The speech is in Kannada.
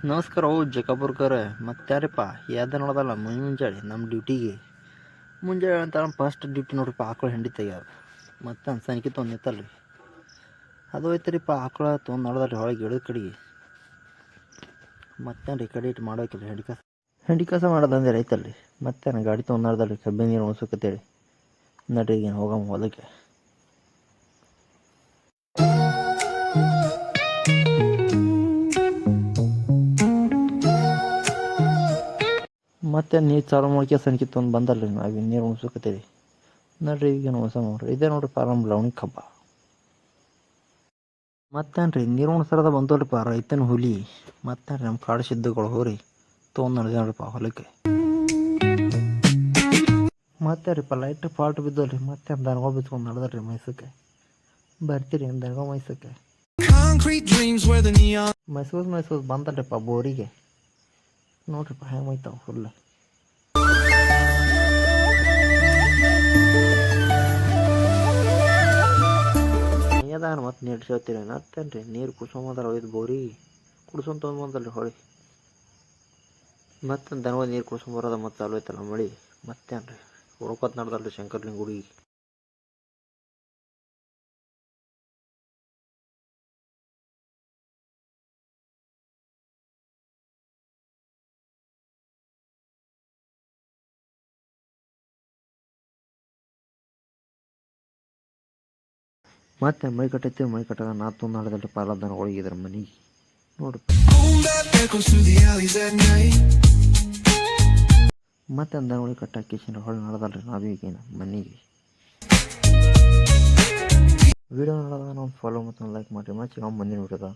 ನಮಸ್ಕಾರ ಜಕಾಪುರ್ಕವ್ರೆ ಮತ್ತೆ ಯಾರಪ್ಪ ಯಾವ್ದು ನೋಡೋದಲ್ಲ ಮುಂಜಾನೆ ನಮ್ಮ ಡ್ಯೂಟಿಗೆ ಮುಂಜಾನೆ ಅಂತ ಫಸ್ಟ್ ಡ್ಯೂಟಿ ನೋಡ್ರಿಪ್ಪ ಆಕಳು ಹೆಂಡಿ ತೆಗ್ಯಾರ ಮತ್ತೆ ಅನ್ಸನಿಕೆ ತೊಂದಿತ್ತಲ್ರಿ ಅದು ಹೋಯ್ತರಿಪ್ಪ ಆಕಳ ತೊಗೊಂಡು ನೋಡೋದ್ರಿ ಹೊಳಗೆ ಇಳಿದ ಕಡೆಗೆ ಮತ್ತೆ ರೀ ಕಡೆ ಇಟ್ಟು ಮಾಡೋಕಿಲ್ಲ ಹೆಂಡಿ ಕಸ ಮಾಡೋದಂದ್ರೆ ರೈತಲ್ರಿ ಮತ್ತೆ ಗಾಡಿ ತೊಗೊಂಡು ನೋಡ್ದಲ್ರಿ ಕಬ್ಬಿನ ನೀರು ಉಣ್ಸೋಕತ್ತೇಳಿ ನಡ್ರಿ ಈಗ ಹೋಗಮ್ಮ ಹೊಲಕ್ಕೆ. ಮತ್ತೆ ನೀರು ಚಾಲು ಮಾಡ್ಕೆ ಸನಿಕಿತ್ತು ಒಂದು ಬಂದಲ್ರಿ ನಾವು ನೀರು ಉಣ್ಸೋಕತ್ತೀವಿ ನೋಡ್ರಿ ಈಗ ಉಣ್ಸ ನೋಡ್ರಿ ಇದೇ ನೋಡ್ರಿ ಫಾರಮ್ ಲವಣಿ ಕಬ್ಬ ಮತ್ತೇನ್ರಿ ನೀರು ಉಣ್ಸರದ ಬಂದೋಲ್ರಿಪ್ಪ ರೈತನ ಹುಲಿ ಮತ್ತೇನ್ರಿ ನಮ್ಮ ಕಾಡು ಸಿದ್ಧಗಳು ಹೋರಿ ತೊಗೊಂಡು ನಡೆದ ನೋಡ್ರಿಪ್ಪ ಹೊಲಕ್ಕೆ. ಮತ್ತೆ ರೀಪ್ಪ ಲೈಟ್ ಫಾಲ್ಟ್ ಬಿದ್ದಲ್ರಿ ಮತ್ತೆ ದನಗಳು ಬಿತ್ಕೊಂಡು ನಡೆದ್ರಿ ಮೈಸೂರಿಗೆ ಬರ್ತೀರಿ ದನಗ ಮೈಸೂರಿಗೆ ಮೈಸೂರು ಬಂದಲ್ರಿಪ್ಪ ಬೋರಿಗೆ ನೋಡ್ರಿಪ್ಪ ಹೆಂಗೆ ಹೋಯ್ತಾವ ಫುಲ್ ಅದಾನ ಮತ್ತೆ ನೀರು ಸೇರ್ತೀರಿ ಮತ್ತೇನ್ರಿ ನೀರು ಕುಡ್ಸೊಂಬಂದ್ರೆ ಒಯ್ದು ಬೋರಿ ಕುಡ್ಸೊಂದು ತೊಗೊಂಡ್ಬಂದಲ್ರಿ ಹೊಳಿ ಮತ್ತೆ ದನವ ನೀರು ಕುಡ್ಸೊಂಬರೋದ ಮತ್ತೆ ಚಾಲು ಐತಲ್ಲ ಮಳಿ ಮತ್ತೇನ್ರಿ ಹೊಡ್ಕೊತ ನಡ್ದಲ್ರಿ ಶಂಕರ್ಲಿಂಗ ಗುಡಿ. ಮತ್ತೆ ಮೈ ಕಟ್ಟೈತಿ ಮೈ ಕಟ್ಟಾಗ ನಾ ತುಂಬ ನಾಡ್ದಲ್ರಿ ಪಾಲ ದನ ಒಳಗಿದ್ರ ಮನೆಗೆ ನೋಡ್ರಿ ಮತ್ತೆ ದನ ಒಳಗೆ ಕಟ್ಟಾಕಿಸಿನ ಹೊಳೆ ನಡೆದಲ್ರಿ ನಾವೀಗೇನು ಮನೆಗೆ. ವಿಡಿಯೋ ನೋಡೋದ ನಾವು ಫಾಲೋ ಮತ್ತು ಲೈಕ್ ಮಾಡಿರಿ ಮತ್ತೆ ಮುಂದಿನ ವಿಡಿಯೋದ